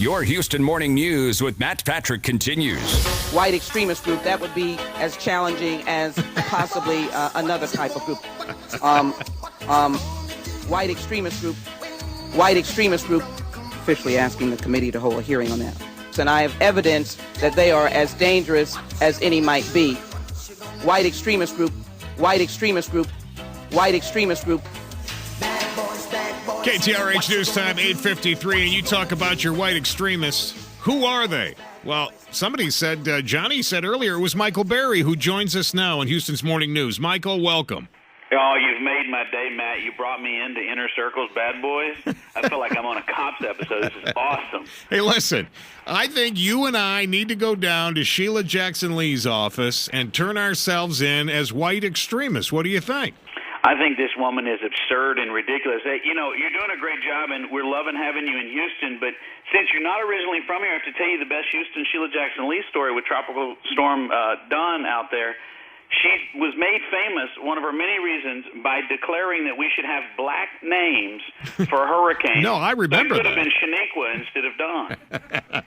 Your Houston Morning News with Matt Patrick continues. White extremist group, that would be as challenging as possibly another type of group. White extremist group, officially asking the committee to hold a hearing on that. And I have evidence that they are as dangerous as any might be. White extremist group. KTRH News Time, 8:53, and you talk about your white extremists. Who are they? Well, somebody said, Johnny said earlier, it was Michael Berry, who joins us now in Houston's Morning News. Michael, welcome. Oh, you've made my day, Matt. You brought me into Inner Circle's Bad Boys. I feel like I'm on a Cops episode. This is awesome. Hey, listen, I think you and I need to go down to Sheila Jackson Lee's office and turn ourselves in as white extremists. What do you think? I think this woman is absurd and ridiculous. Hey, you know, you're doing a great job, and we're loving having you in Houston, but since you're not originally from here, I have to tell you the best Houston Sheila Jackson Lee story with Tropical Storm Don out there. She was made famous, one of her many reasons, by declaring that we should have black names for hurricanes. No, I remember that. It could have been Shaniqua instead of Don.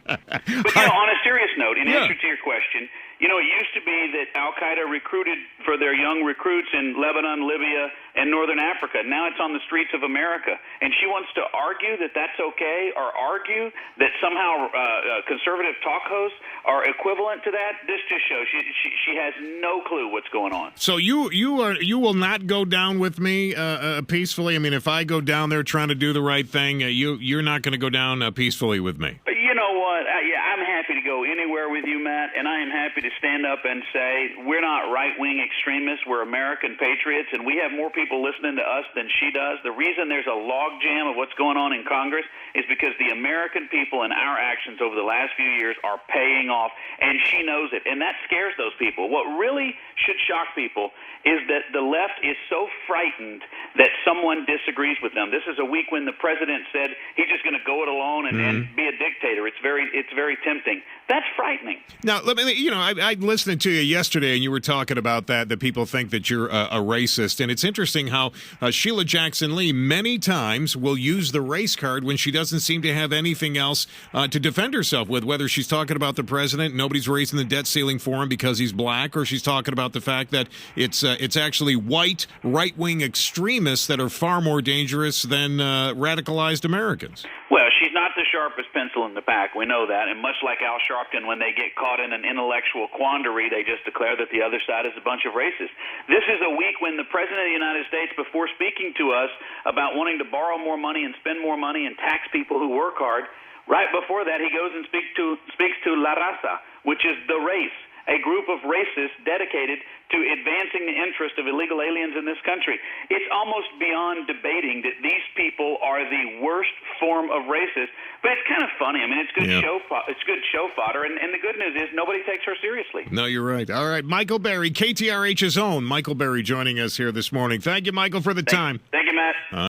But, you know, on a serious note, in answer to your question, you know, it used to be that Al-Qaeda recruited for their young recruits in Lebanon, Libya, and Northern Africa. Now it's on the streets of America. And she wants to argue that that's okay, or argue that somehow conservative talk hosts are equivalent to that. This just shows she has no clue what's going on. So you will not go down with me peacefully? I mean, if I go down there trying to do the right thing, you're not going to go down peacefully with me? You know what? I'm happy to go anywhere with you, Matt, and I am happy to stand up and say we're not right-wing extremists. We're American patriots, and we have more people listening to us than she does. The reason there's a logjam of what's going on in Congress is because the American people and our actions over the last few years are paying off, and she knows it, and that scares those people. What really should shock people is that the left is so frightened that someone disagrees with them. This is a week when the president said he's just going to go it alone and be a dictator. It's very tempting. That's frightening. Now, let me, you know, I listened to you yesterday, and you were talking about that people think that you're a racist. And it's interesting how Sheila Jackson Lee many times will use the race card when she doesn't seem to have anything else to defend herself with, whether she's talking about the president, nobody's raising the debt ceiling for him because he's black, or she's talking about the fact that it's actually white right-wing extremists that are far more dangerous than radicalized Americans. Well, she's not the sharpest pencil in the pack. We know that. And much like Al Sharpton, when they get caught in an intellectual quandary, they just declare that the other side is a bunch of racists. This is a week when the President of the United States, before speaking to us about wanting to borrow more money and spend more money and tax people who work hard, right before that he goes and speaks to La Raza, which is the race, a group of racists dedicated to advancing the interest of illegal aliens in this country. It's almost beyond debating that these people are the worst form of racist, but it's kind of funny. I mean, it's good show fodder, and the good news is nobody takes her seriously. No, you're right. All right, Michael Berry, KTRH's own Michael Berry, joining us here this morning. Thank you, Michael, for the time. Thank you, Matt.